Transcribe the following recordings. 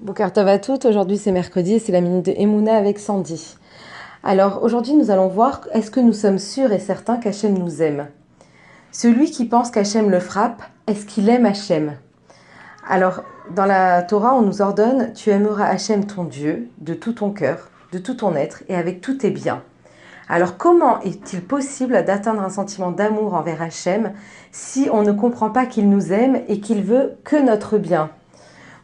Boker Tov à toutes, aujourd'hui c'est mercredi et c'est la minute de Emouna avec Sandy. Alors aujourd'hui nous allons voir, est-ce que nous sommes sûrs et certains qu'Hachem nous aime? Celui qui pense qu'Hachem le frappe, est-ce qu'il aime Hachem? Alors dans la Torah on nous ordonne, tu aimeras Hachem ton Dieu de tout ton cœur, de tout ton être et avec tous tes biens. Alors comment est-il possible d'atteindre un sentiment d'amour envers Hachem si on ne comprend pas qu'il nous aime et qu'il veut que notre bien?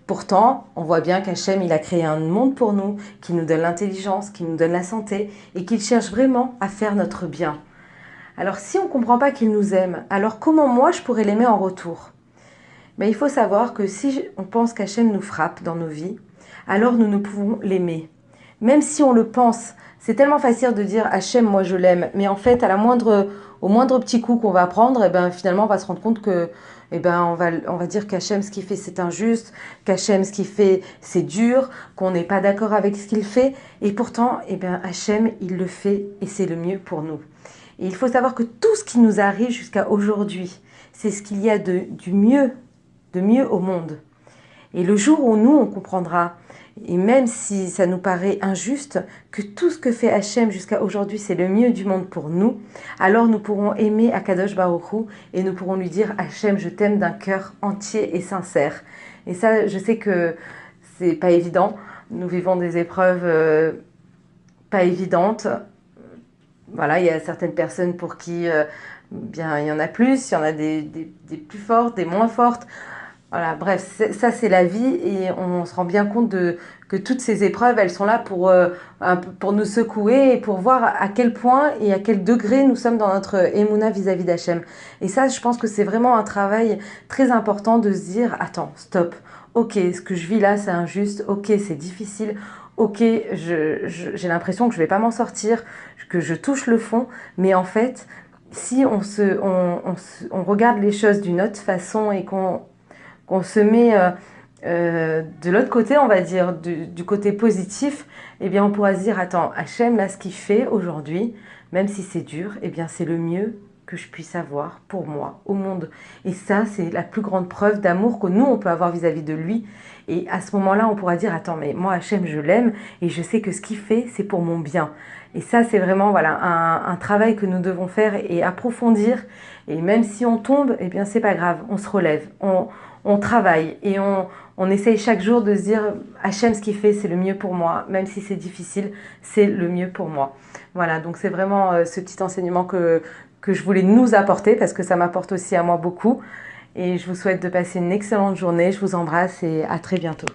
Pourtant, on voit bien qu'Hachem, il a créé un monde pour nous, qui nous donne l'intelligence, qui nous donne la santé, et qu'il cherche vraiment à faire notre bien. Alors si on ne comprend pas qu'il nous aime, alors comment moi je pourrais l'aimer en retour? Mais il faut savoir que si on pense qu'Hachem nous frappe dans nos vies, alors nous ne pouvons l'aimer. Même si on le pense, c'est tellement facile de dire Hachem, moi je l'aime, mais en fait, au moindre petit coup qu'on va prendre, et ben, finalement on va se rendre compte que on va dire qu'Hachem, ce qu'il fait, c'est injuste, qu'Hachem, ce qu'il fait, c'est dur, qu'on n'est pas d'accord avec ce qu'il fait. Et pourtant, Hachem, il le fait et c'est le mieux pour nous. Et il faut savoir que tout ce qui nous arrive jusqu'à aujourd'hui, c'est ce qu'il y a de mieux au monde. Et le jour où nous, on comprendra, et même si ça nous paraît injuste, que tout ce que fait Hachem jusqu'à aujourd'hui, c'est le mieux du monde pour nous, alors nous pourrons aimer Akadosh Baruch Hu et nous pourrons lui dire Hachem, je t'aime d'un cœur entier et sincère. Et ça, je sais que c'est pas évident. Nous vivons des épreuves pas évidentes. Voilà, il y a certaines personnes pour qui, bien, il y en a plus, il y en a des plus fortes, des moins fortes. Voilà, bref, ça c'est la vie et on se rend bien compte que toutes ces épreuves, elles sont là pour nous secouer et pour voir à quel point et à quel degré nous sommes dans notre émouna vis-à-vis d'Hachem. Et ça, je pense que c'est vraiment un travail très important de se dire, attends, stop, ok, ce que je vis là, c'est injuste, ok, c'est difficile, ok, j'ai l'impression que je vais pas m'en sortir, que je touche le fond, mais en fait, si on regarde les choses d'une autre façon et qu'on se met de l'autre côté, on va dire, du côté positif, eh bien on pourra se dire, attends, Hachem, là, ce qu'il fait aujourd'hui, même si c'est dur, eh bien c'est le mieux que je puisse avoir pour moi, au monde. Et ça, c'est la plus grande preuve d'amour que nous, on peut avoir vis-à-vis de lui. Et à ce moment-là, on pourra dire, attends, mais moi, Hachem, je l'aime, et je sais que ce qu'il fait, c'est pour mon bien. Et ça, c'est vraiment voilà, un travail que nous devons faire et approfondir. Et même si on tombe, eh bien c'est pas grave, on se relève, on travaille et on essaye chaque jour de se dire Hachem, ce qu'il fait, c'est le mieux pour moi. Même si c'est difficile, c'est le mieux pour moi. Voilà, donc c'est vraiment ce petit enseignement que je voulais nous apporter parce que ça m'apporte aussi à moi beaucoup. Et je vous souhaite de passer une excellente journée. Je vous embrasse et à très bientôt.